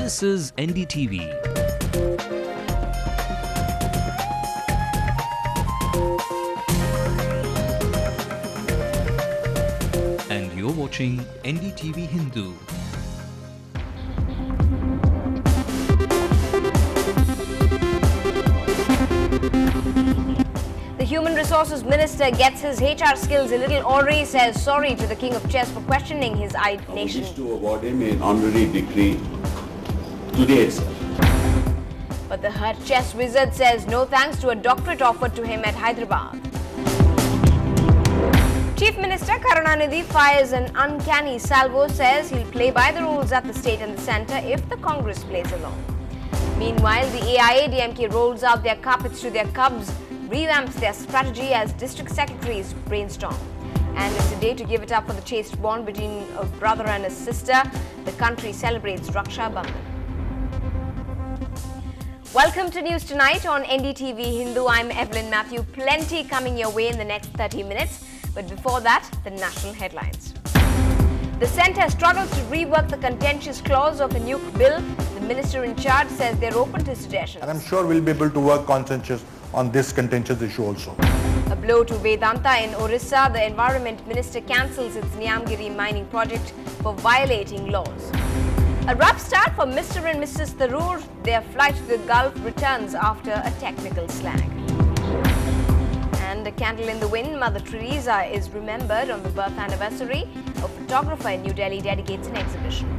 This is NDTV. And you're watching NDTV Hindu. The Human Resources Minister gets his HR skills a little ornery, says sorry to the King of Chess for questioning his nation. I wish to award him an honorary degree today itself. But the chess wizard says no thanks to a doctorate offered to him at Hyderabad. Chief Minister Karunanidhi fires an uncanny salvo, says he'll play by the rules at the state and the centre if the Congress plays along. Meanwhile, the AIADMK rolls out their carpets to their cubs, revamps their strategy as district secretaries brainstorm. And it's a day to give it up for the chaste bond between a brother and a sister. The country celebrates Raksha Bandhan. Welcome to News Tonight on NDTV Hindu. I'm Evelyn Matthew. Plenty coming your way in the next 30 minutes. But before that, the national headlines. The centre struggles to rework the contentious clause of a nuke bill. The minister in charge says they're open to suggestions. And I'm sure we'll be able to work consensus on this contentious issue also. A blow to Vedanta in Orissa. The environment minister cancels its Nyamgiri mining project for violating laws. A rough start for Mr. and Mrs. Tharoor. Their flight to the Gulf returns after a technical snag. And a candle in the wind, Mother Teresa is remembered on the birth anniversary. A photographer in New Delhi dedicates an exhibition.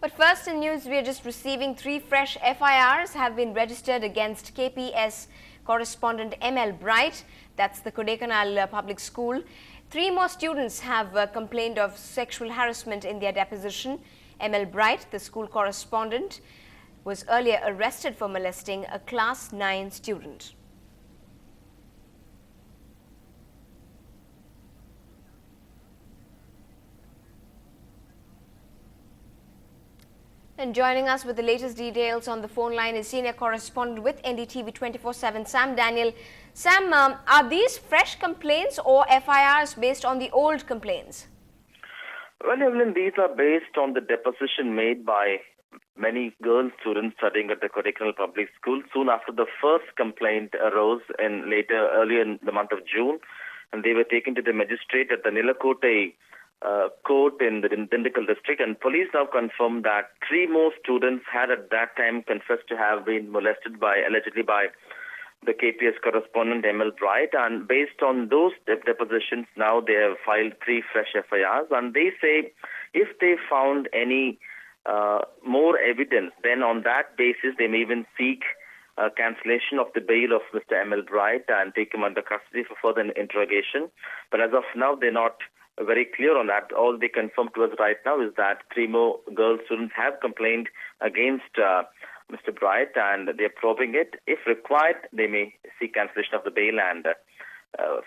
But first in news, we are just receiving 3 fresh FIRs have been registered against KPS correspondent ML Bright. That's the Kodaikanal Public School. 3 more students have complained of sexual harassment in their deposition. ML Bright, the school correspondent, was earlier arrested for molesting a class 9 student. And joining us with the latest details on the phone line is senior correspondent with NDTV 24/7, Sam Daniel. Sam, are these fresh complaints or FIRs based on the old complaints? Well, Evelyn, these are based on the deposition made by many girl students studying at the Kodaikanal Public School soon after the first complaint arose earlier in the month of June, and they were taken to the magistrate at the Nilakotai court in the Dindigul district, and police now confirmed that 3 more students had at that time confessed to have been molested allegedly by the KPS correspondent ML Bright, and based on those depositions, now they have filed 3 fresh FIRs, and they say if they found any more evidence, then on that basis they may even seek cancellation of the bail of Mr. ML Bright and take him under custody for further interrogation. But as of now, they're not very clear on that. All they confirmed to us right now is that 3 more girl students have complained against Mr. Bright, and they're probing it. If required, they may seek cancellation of the bail and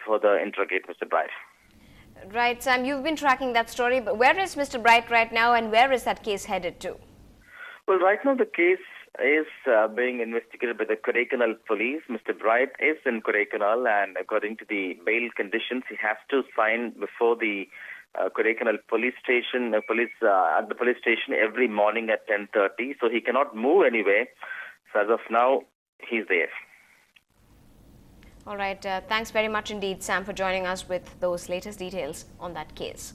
further interrogate Mr. Bright. Right, Sam, you've been tracking that story, but where is Mr. Bright right now and where is that case headed to? Well, right now the case is being investigated by the Kodaikanal police. Mr. Bright is in Kodaikanal, and according to the bail conditions, he has to sign before the Kodaikanal police station, at the police station every morning at 10:30. So he cannot move anywhere. So as of now, he's there. All right. Thanks very much indeed, Sam, for joining us with those latest details on that case.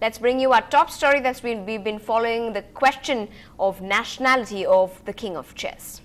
Let's bring you our top story we've been following, the question of nationality of the King of Chess.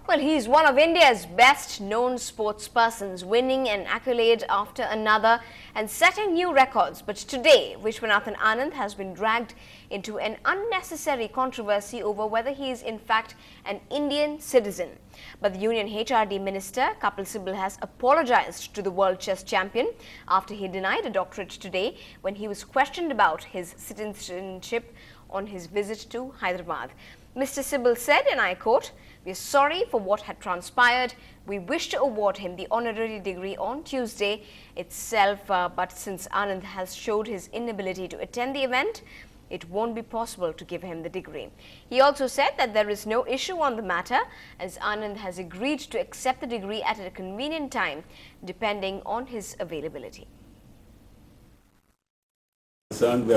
Well, he's one of India's best-known sportspersons, winning an accolade after another and setting new records. But today, Vishwanathan Anand has been dragged into an unnecessary controversy over whether he is in fact an Indian citizen. But the Union HRD Minister, Kapil Sibal, has apologized to the world chess champion after he denied a doctorate today when he was questioned about his citizenship on his visit to Hyderabad. Mr. Sibal said, and I quote, "We are sorry for what had transpired. We wish to award him the honorary degree on Tuesday itself, but since Anand has showed his inability to attend the event, it won't be possible to give him the degree." He also said that there is no issue on the matter, as Anand has agreed to accept the degree at a convenient time, depending on his availability. concerned, we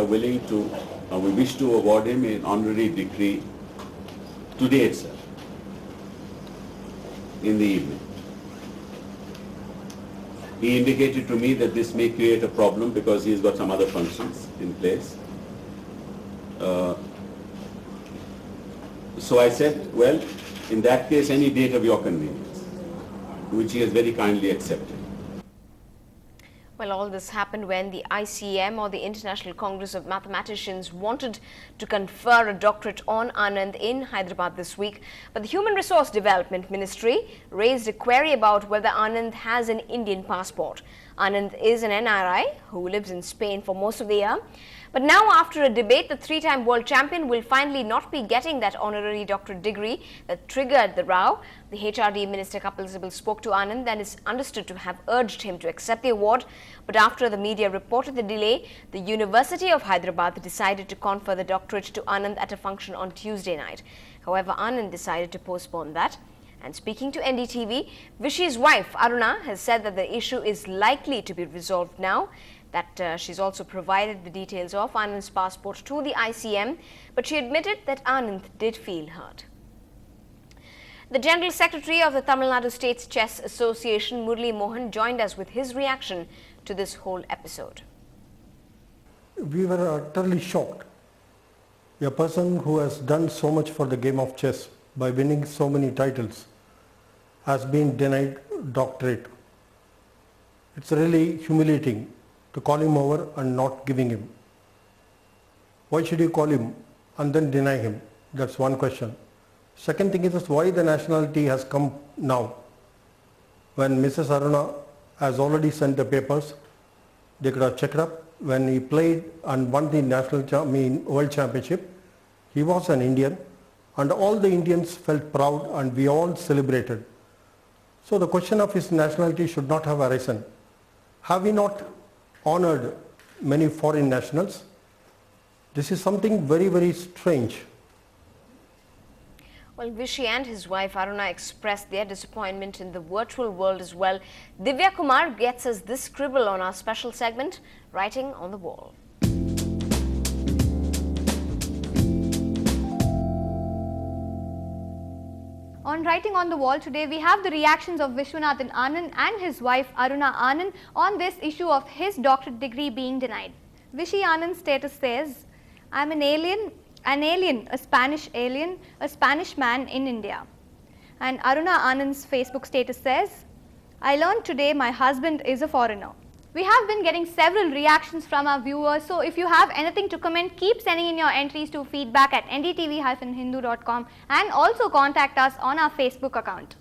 wish to award him an honorary degree today itself, in the evening. He indicated to me that this may create a problem because he's got some other functions in place. So I said, well, in that case, any date of your convenience, which he has very kindly accepted. Well, all this happened when the ICM, or the International Congress of Mathematicians, wanted to confer a doctorate on Anand in Hyderabad this week. But the Human Resource Development Ministry raised a query about whether Anand has an Indian passport. Anand is an NRI who lives in Spain for most of the year. But now, after a debate, the three-time world champion will finally not be getting that honorary doctorate degree that triggered the row. The HRD Minister Kapil Sibal spoke to Anand and is understood to have urged him to accept the award. But after the media reported the delay, the University of Hyderabad decided to confer the doctorate to Anand at a function on Tuesday night. However, Anand decided to postpone that. And speaking to NDTV, Vishy's wife Aruna has said that the issue is likely to be resolved now. That she's also provided the details of Anand's passport to the ICM, but she admitted that Anand did feel hurt. The General Secretary of the Tamil Nadu State Chess Association, Murli Mohan, joined us with his reaction to this whole episode. We were utterly shocked. A person who has done so much for the game of chess by winning so many titles has been denied doctorate. It's really humiliating to call him over and not giving him. Why should you call him and then deny him? That's one question. Second thing is why the nationality has come now. When Mrs. Aruna has already sent the papers, they could have checked up. When he played and won the World Championship, he was an Indian and all the Indians felt proud and we all celebrated. So the question of his nationality should not have arisen. Have we not honored many foreign nationals? This is something very, very strange. Well, Vishy and his wife Aruna expressed their disappointment in the virtual world as well. Divya Kumar gets us this scribble on our special segment, Writing on the Wall. On Writing on the Wall today, we have the reactions of Vishwanathan Anand and his wife Aruna Anand on this issue of his doctorate degree being denied. Vishy Anand's status says, "I'm an alien, a Spanish alien, a Spanish man in India." And Aruna Anand's Facebook status says, "I learned today my husband is a foreigner." We have been getting several reactions from our viewers, so if you have anything to comment, keep sending in your entries to feedback@ndtv-hindu.com and also contact us on our Facebook account.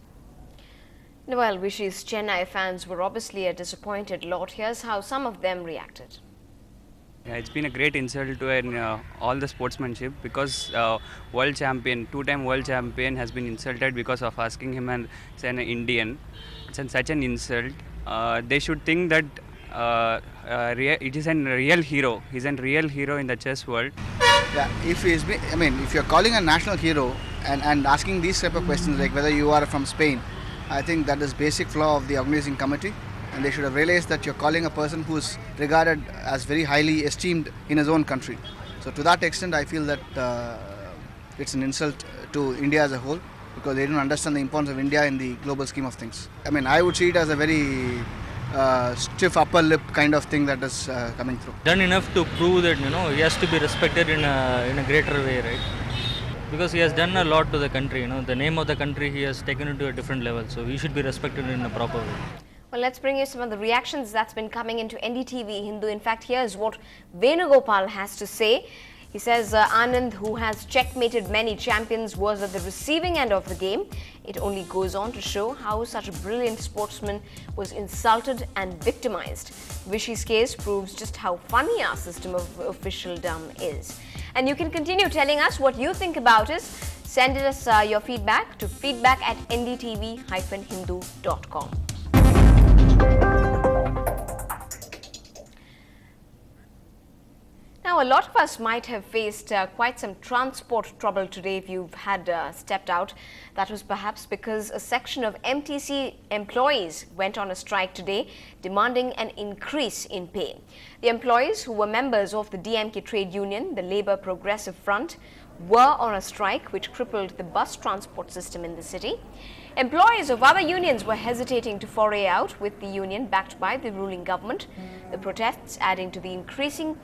Well, Vishy's Chennai fans were obviously a disappointed lot. Here's how some of them reacted. Yeah, it's been a great insult to all the sportsmanship because world champion, two-time world champion has been insulted because of asking him as an Indian. It's such an insult. They should think that it is a real hero. He's a real hero in the chess world. Yeah, if you're calling a national hero and asking these type of questions like whether you are from Spain, I think that is basic flaw of the organizing committee, and they should have realized that you're calling a person who's regarded as very highly esteemed in his own country. So to that extent, I feel that it's an insult to India as a whole because they don't understand the importance of India in the global scheme of things. I mean, I would see it as a very stiff upper lip kind of thing that is coming through. Done enough to prove that he has to be respected in a greater way, right? Because he has done a lot to the country. The name of the country he has taken it to a different level, so he should be respected in a proper way. Well, let's bring you some of the reactions that's been coming into NDTV Hindu. In fact, here's what Venugopal has to say. He says Anand, who has checkmated many champions, was at the receiving end of the game. It only goes on to show how such a brilliant sportsman was insulted and victimized. Vishy's case proves just how funny our system of officialdom is. And you can continue telling us what you think about it. Send us your feedback to feedback@ndtv-hindu.com. Now, Now, a lot of us might have faced quite some transport trouble today if you've had stepped out. That was perhaps because a section of MTC employees went on a strike today, demanding an increase in pay. The employees, who were members of the DMK trade union, the Labour Progressive Front, were on a strike which crippled the bus transport system in the city. Employees of other unions were hesitating to foray out with the union backed by the ruling government. The protests, adding to the increasing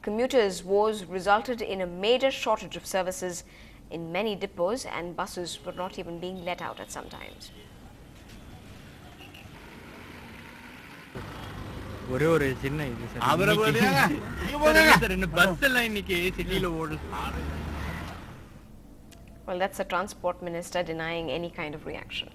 commuters' woes, resulted in a major shortage of services in many depots, and buses were not even being let out at some times. Well, that's the transport minister denying any kind of reaction.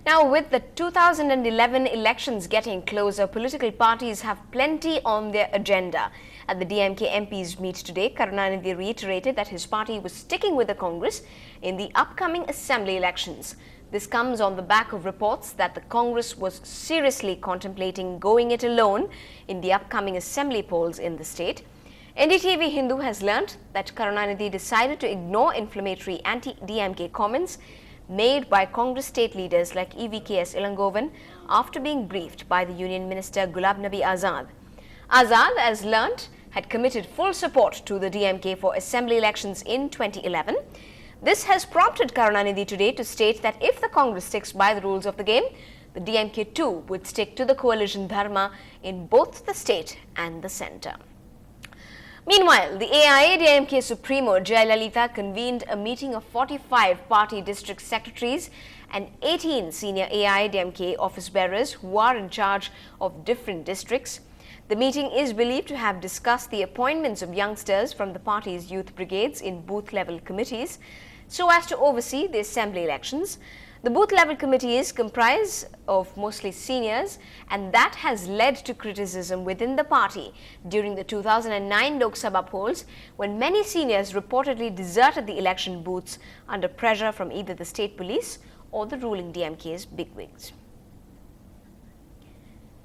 Now, with the 2011 elections getting closer, political parties have plenty on their agenda. At the DMK MPs meet today, Karunanidhi reiterated that his party was sticking with the Congress in the upcoming assembly elections. This comes on the back of reports that the Congress was seriously contemplating going it alone in the upcoming assembly polls in the state. NDTV Hindu has learnt that Karunanidhi decided to ignore inflammatory anti-DMK comments made by Congress state leaders like EVKS Ilangovan after being briefed by the Union Minister Gulab Nabi Azad. Azad, as learnt, had committed full support to the DMK for assembly elections in 2011. This has prompted Karunanidhi today to state that if the Congress sticks by the rules of the game, the DMK too would stick to the coalition dharma in both the state and the centre. Meanwhile, the AIADMK Supremo Jayalalitha convened a meeting of 45 party district secretaries and 18 senior AIADMK office bearers who are in charge of different districts. The meeting is believed to have discussed the appointments of youngsters from the party's youth brigades in booth-level committees so as to oversee the assembly elections. The booth-level committees comprise of mostly seniors, and that has led to criticism within the party during the 2009 Lok Sabha polls, when many seniors reportedly deserted the election booths under pressure from either the state police or the ruling DMK's bigwigs.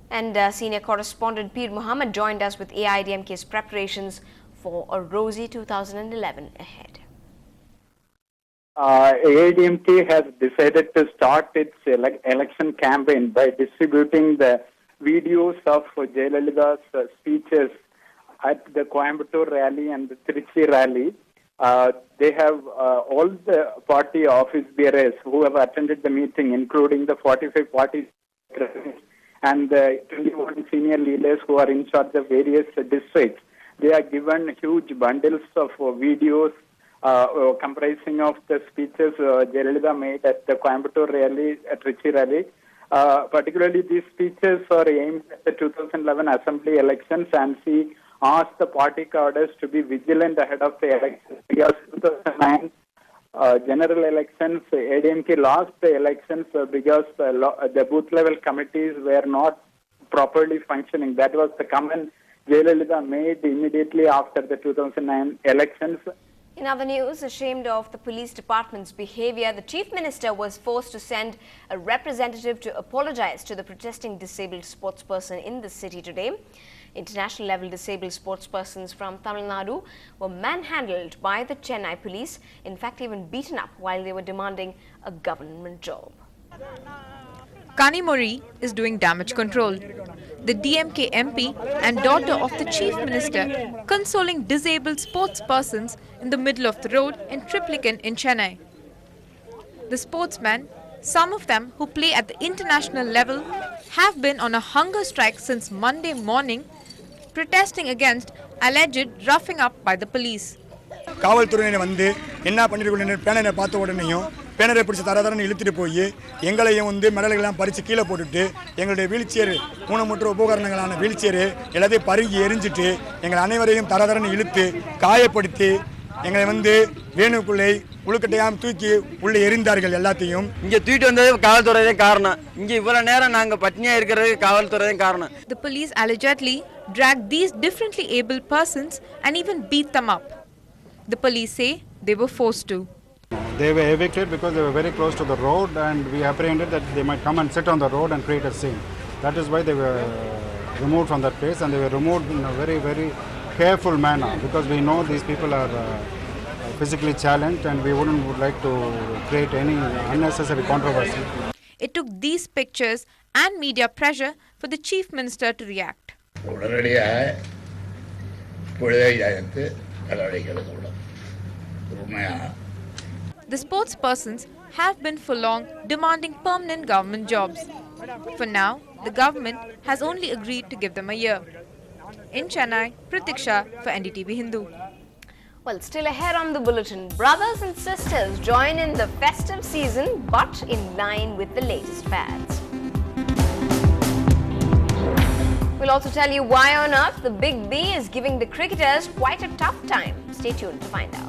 And senior correspondent Peer Muhammad joined us with AIDMK's preparations for a rosy 2011 ahead. AIDMK has decided to start its election campaign by distributing the videos of Jayalalitha's speeches at the Coimbatore rally and the Trichy rally. They have all the party office bearers who have attended the meeting, including the 45 party secretaries and the 21 senior leaders who are in charge of various districts. They are given huge bundles of videos comprising of the speeches Jayalalitha made at the Coimbatore rally, at Trichy rally. Particularly these speeches are aimed at the 2011 assembly elections, and she asked the party cadres to be vigilant ahead of the elections. Because 2009 general elections, AIDMK lost the elections because the booth level committees were not properly functioning. That was the comment Jayalalitha made immediately after the 2009 elections. In other news, ashamed of the police department's behavior, the Chief Minister was forced to send a representative to apologize to the protesting disabled sportsperson in the city today. International level disabled sportspersons from Tamil Nadu were manhandled by the Chennai police, in fact even beaten up while they were demanding a government job. Kanimori is doing damage control. The DMK MP and daughter of the Chief Minister consoling disabled sportspersons in the middle of the road in Triplicane in Chennai. The sportsmen, some of them who play at the international level, have been on a hunger strike since Monday morning, protesting against alleged roughing up by the police. காவல்துறையினர் வந்து என்ன பண்ணிருக்கணும், பேனரை பார்த்த உடனேயும் பேனரை பிடிச்சி தரதரன்னு இழுத்துட்டு போய் எங்களையும் வந்து மெடல்கள்லாம் பறித்து கீழே போட்டுட்டு எங்களுடைய வீல்சேர் ஊனமுற்ற உபகரணங்களான வீல்சேர் எல்லாத்தையும் பருகி எரிஞ்சிட்டு எங்கள் அனைவரையும் தரதரன்னு இழுத்து காயப்படுத்தி எங்களை வந்து வேணுக்குள்ளே உளுக்கட்டையாம் தூக்கி உள்ளே எரிந்தார்கள். எல்லாத்தையும் இங்கே தூக்கிட்டு வந்தது காவல்துறை தான் காரணம். இங்கே இவ்வளவு நேரம் நாங்கள் பட்னியாக இருக்கிறது காவல்துறை தான் காரணம். The police allegedly dragged these differently abled persons and even beat them up. The police say they were forced to. They were evicted because they were very close to the road, and we apprehended that they might come and sit on the road and create a scene. That is why they were removed from that place, and they were removed in a very, very careful manner, because we know these people are physically challenged and we would like to create any unnecessary controversy. It took these pictures and media pressure for the Chief Minister to react. The sports persons have been for long demanding permanent government jobs. For now, the government has only agreed to give them a year. In Chennai, Pratiksha for NDTV Hindu. Well, still ahead on the bulletin, brothers and sisters join in the festive season, but in line with the latest fads. We'll also tell you why on earth the Big B is giving the cricketers quite a tough time. Stay tuned to find out.